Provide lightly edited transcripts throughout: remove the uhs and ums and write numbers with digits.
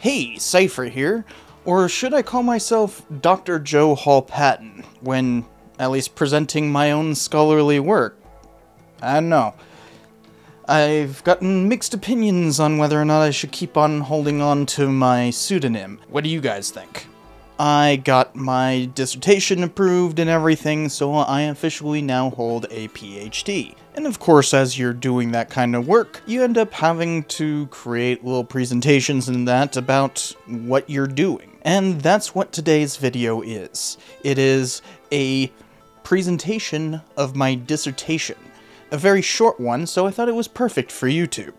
Hey, Cypher here. Or should I call myself Dr. Joe Hall Patton, when at least presenting my own scholarly work? I don't know. I've gotten mixed opinions on whether or not I should keep on holding on to my pseudonym. What do you guys think? I got my dissertation approved and everything, so I officially now hold a PhD. And of course, as you're doing that kind of work, you end up having to create little presentations and that about what you're doing. And that's what today's video is. It is a presentation of my dissertation. A very short one, so I thought it was perfect for YouTube.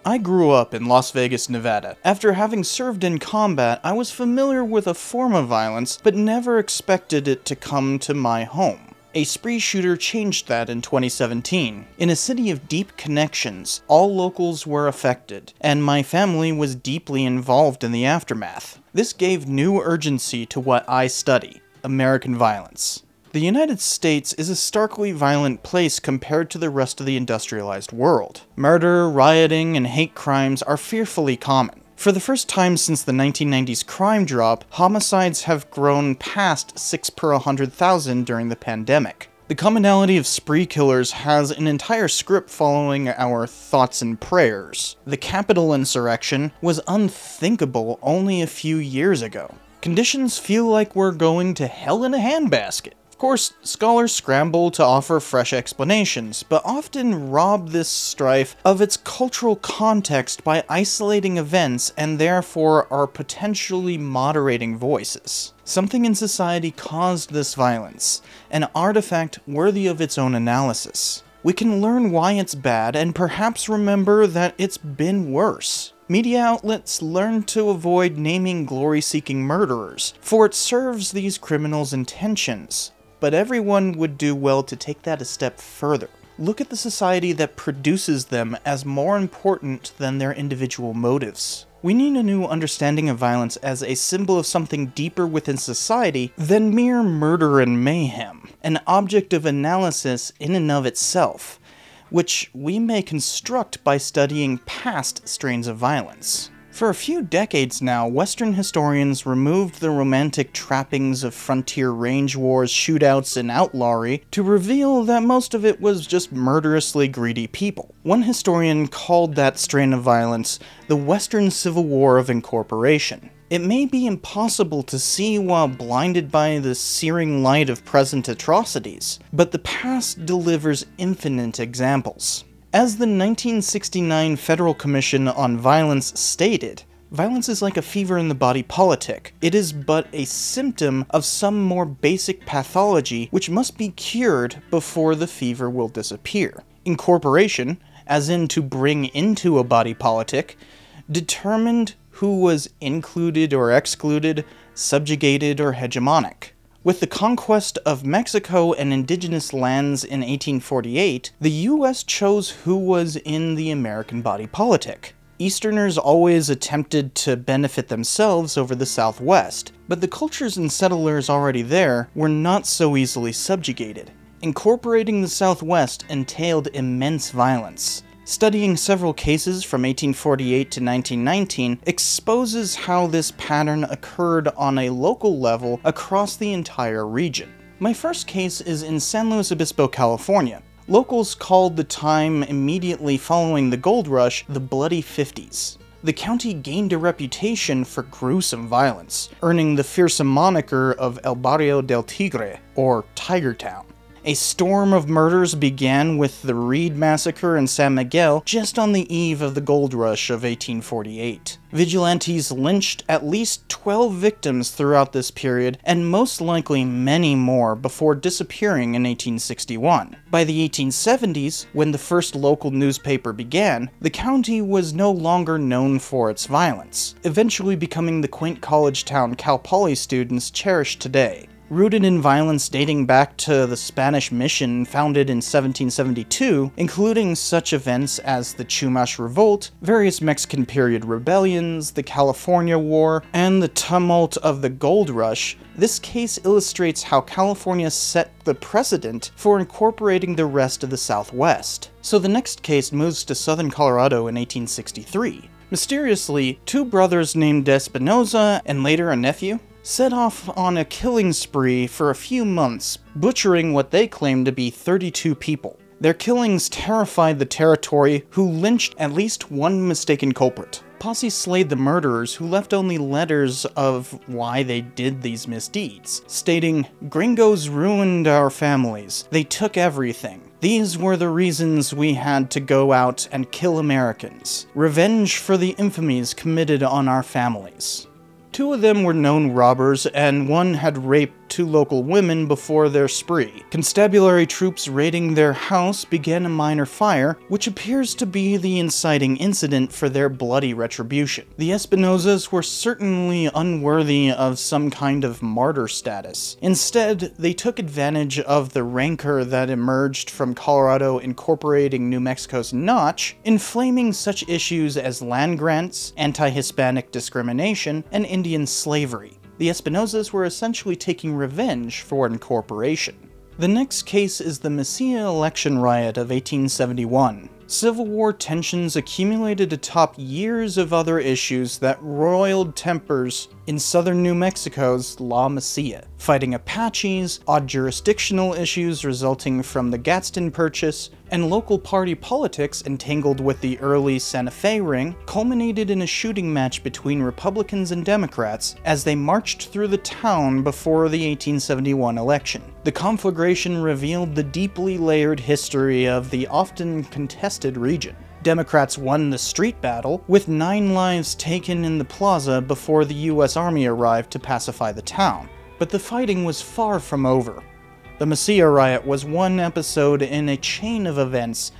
I grew up in Las Vegas, Nevada. After having served in combat, I was familiar with a form of violence, but never expected it to come to my home. A spree shooter changed that in 2017. In a city of deep connections, all locals were affected, and my family was deeply involved in the aftermath. This gave new urgency to what I study: American violence. The United States is a starkly violent place compared to the rest of the industrialized world. Murder, rioting, and hate crimes are fearfully common. For the first time since the 1990s crime drop, homicides have grown past 6 per 100,000 during the pandemic. The commonality of spree killers has an entire script following our thoughts and prayers. The Capitol insurrection was unthinkable only a few years ago. Conditions feel like we're going to hell in a handbasket. Of course, scholars scramble to offer fresh explanations, but often rob this strife of its cultural context by isolating events and therefore are potentially moderating voices. Something in society caused this violence, an artifact worthy of its own analysis. We can learn why it's bad and perhaps remember that it's been worse. Media outlets learn to avoid naming glory-seeking murderers, for it serves these criminals' intentions. But everyone would do well to take that a step further. Look at the society that produces them as more important than their individual motives. We need a new understanding of violence as a symbol of something deeper within society than mere murder and mayhem, an object of analysis in and of itself, which we may construct by studying past strains of violence. For a few decades now, Western historians removed the romantic trappings of frontier range wars, shootouts, and outlawry to reveal that most of it was just murderously greedy people. One historian called that strain of violence the Western Civil War of Incorporation. It may be impossible to see while blinded by the searing light of present atrocities, but the past delivers infinite examples. As the 1969 Federal Commission on Violence stated, violence is like a fever in the body politic. It is but a symptom of some more basic pathology which must be cured before the fever will disappear. Incorporation, as in to bring into a body politic, determined who was included or excluded, subjugated or hegemonic. With the conquest of Mexico and indigenous lands in 1848, the US chose who was in the American body politic. Easterners always attempted to benefit themselves over the Southwest, but the cultures and settlers already there were not so easily subjugated. Incorporating the Southwest entailed immense violence. Studying several cases from 1848 to 1919 exposes how this pattern occurred on a local level across the entire region. My first case is in San Luis Obispo, California. Locals called the time immediately following the gold rush the Bloody 50s. The county gained a reputation for gruesome violence, earning the fearsome moniker of El Barrio del Tigre, or Tiger Town. A storm of murders began with the Reed Massacre in San Miguel just on the eve of the gold rush of 1848. Vigilantes lynched at least 12 victims throughout this period, and most likely many more before disappearing in 1861. By the 1870s, when the first local newspaper began, the county was no longer known for its violence, eventually becoming the quaint college town Cal Poly students cherish today. Rooted in violence dating back to the Spanish mission founded in 1772, including such events as the Chumash Revolt, various Mexican period rebellions, the California War, and the tumult of the Gold Rush, this case illustrates how California set the precedent for incorporating the rest of the Southwest. So the next case moves to southern Colorado in 1863. Mysteriously, two brothers named Espinosa, and later a nephew, set off on a killing spree for a few months, butchering what they claimed to be 32 people. Their killings terrified the territory, who lynched at least one mistaken culprit. Posse slayed the murderers, who left only letters of why they did these misdeeds, stating, "Gringos ruined our families. They took everything. These were the reasons we had to go out and kill Americans. Revenge for the infamies committed on our families." Two of them were known robbers, and one had raped two local women before their spree. Constabulary troops raiding their house began a minor fire, which appears to be the inciting incident for their bloody retribution. The Espinosas were certainly unworthy of some kind of martyr status. Instead, they took advantage of the rancor that emerged from Colorado incorporating New Mexico's Notch, inflaming such issues as land grants, anti-Hispanic discrimination, and Indian slavery. The Espinosas were essentially taking revenge for incorporation. The next case is the Mesilla Election Riot of 1871. Civil War tensions accumulated atop years of other issues that roiled tempers in southern New Mexico's La Mesilla, fighting Apaches, odd jurisdictional issues resulting from the Gadsden Purchase, and local party politics entangled with the early Santa Fe Ring culminated in a shooting match between Republicans and Democrats as they marched through the town before the 1871 election. The conflagration revealed the deeply layered history of the often contested region. Democrats won the street battle, with 9 lives taken in the plaza before the US Army arrived to pacify the town. But the fighting was far from over. The Mesilla Riot was one episode in a chain of events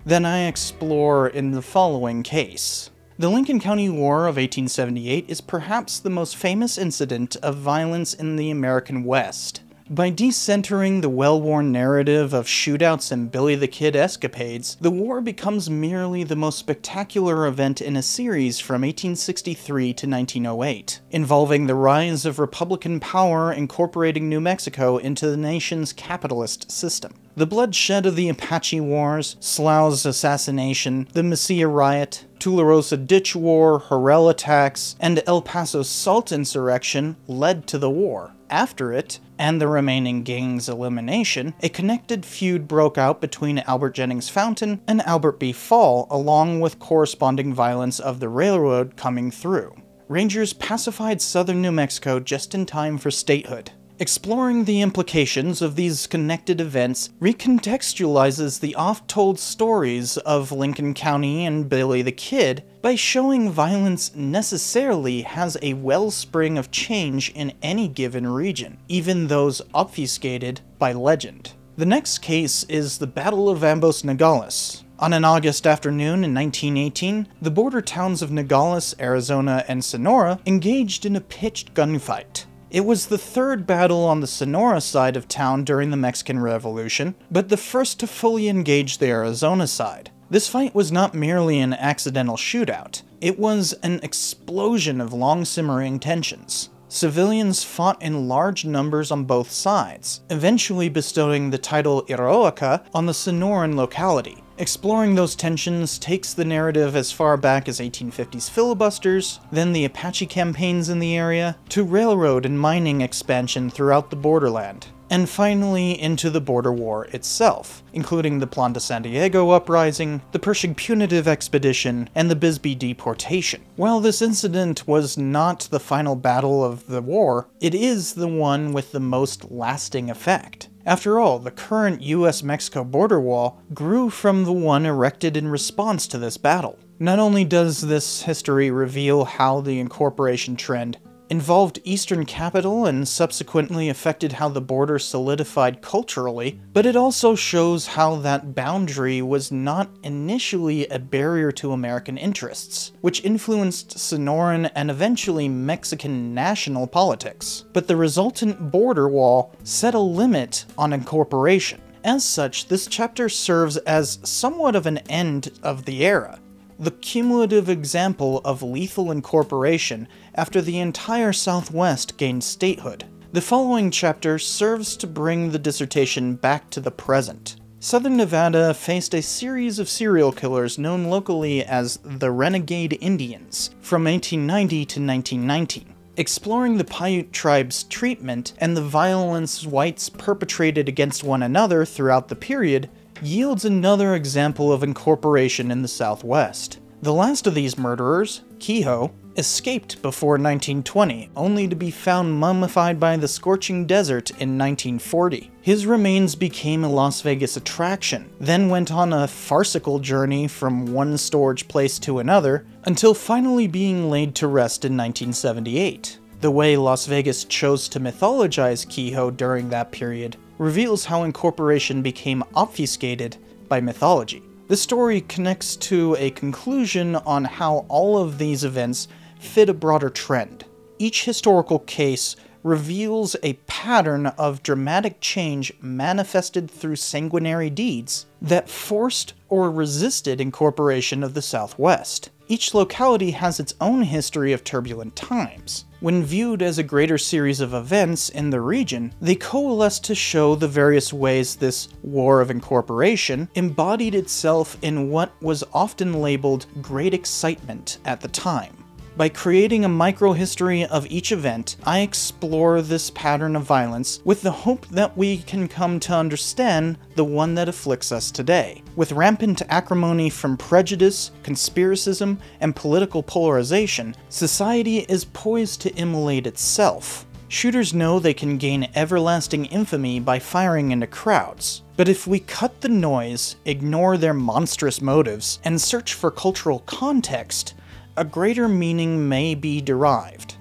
that I explore in the following case. The Lincoln County War of 1878 is perhaps the most famous incident of violence in the American West. By decentering the well-worn narrative of shootouts and Billy the Kid escapades, the war becomes merely the most spectacular event in a series from 1863 to 1908, involving the rise of Republican power incorporating New Mexico into the nation's capitalist system. The bloodshed of the Apache Wars, Slough's assassination, the Mesilla Riot, Tularosa Ditch War, Horrell attacks, and El Paso Salt insurrection led to the war. After it, and the remaining gang's elimination, a connected feud broke out between Albert Jennings Fountain and Albert B. Fall, along with corresponding violence of the railroad coming through. Rangers pacified southern New Mexico just in time for statehood. Exploring the implications of these connected events recontextualizes the oft-told stories of Lincoln County and Billy the Kid by showing violence necessarily has a wellspring of change in any given region, even those obfuscated by legend. The next case is the Battle of Ambos Nogales. On an August afternoon in 1918, the border towns of Nogales, Arizona, and Sonora engaged in a pitched gunfight. It was the third battle on the Sonora side of town during the Mexican Revolution, but the first to fully engage the Arizona side. This fight was not merely an accidental shootout, it was an explosion of long-simmering tensions. Civilians fought in large numbers on both sides, eventually bestowing the title Heroica on the Sonoran locality. Exploring those tensions takes the narrative as far back as 1850s filibusters, then the Apache campaigns in the area, to railroad and mining expansion throughout the borderland, and finally into the border war itself, including the Plan de San Diego uprising, the Pershing punitive expedition, and the Bisbee deportation. While this incident was not the final battle of the war, it is the one with the most lasting effect. After all, the current US-Mexico border wall grew from the one erected in response to this battle. Not only does this history reveal how the incorporation trend involved Eastern capital and subsequently affected how the border solidified culturally, but it also shows how that boundary was not initially a barrier to American interests, which influenced Sonoran and eventually Mexican national politics. But the resultant border wall set a limit on incorporation. As such, this chapter serves as somewhat of an end of the era, the cumulative example of lethal incorporation after the entire Southwest gained statehood. The following chapter serves to bring the dissertation back to the present. Southern Nevada faced a series of serial killers known locally as the Renegade Indians from 1890 to 1919. Exploring the Paiute tribe's treatment and the violence whites perpetrated against one another throughout the period yields another example of incorporation in the Southwest. The last of these murderers, Kehoe, escaped before 1920, only to be found mummified by the scorching desert in 1940. His remains became a Las Vegas attraction, then went on a farcical journey from one storage place to another, until finally being laid to rest in 1978. The way Las Vegas chose to mythologize Kehoe during that period reveals how incorporation became obfuscated by mythology. The story connects to a conclusion on how all of these events fit a broader trend. Each historical case reveals a pattern of dramatic change manifested through sanguinary deeds that forced or resisted incorporation of the Southwest. Each locality has its own history of turbulent times. When viewed as a greater series of events in the region, they coalesce to show the various ways this war of incorporation embodied itself in what was often labeled great excitement at the time. By creating a microhistory of each event, I explore this pattern of violence with the hope that we can come to understand the one that afflicts us today. With rampant acrimony from prejudice, conspiracism, and political polarization, society is poised to immolate itself. Shooters know they can gain everlasting infamy by firing into crowds. But if we cut the noise, ignore their monstrous motives, and search for cultural context, a greater meaning may be derived.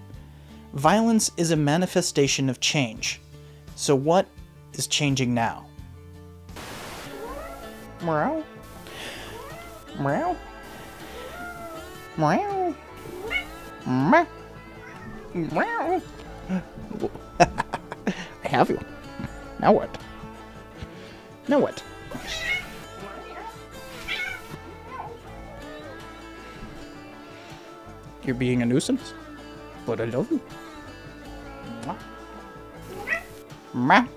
Violence is a manifestation of change. So what is changing now? Meow. Meow. Meow. Meow. Meow. I have you. Now what? Now what? You're being a nuisance, but I love you. Mwah. Mwah.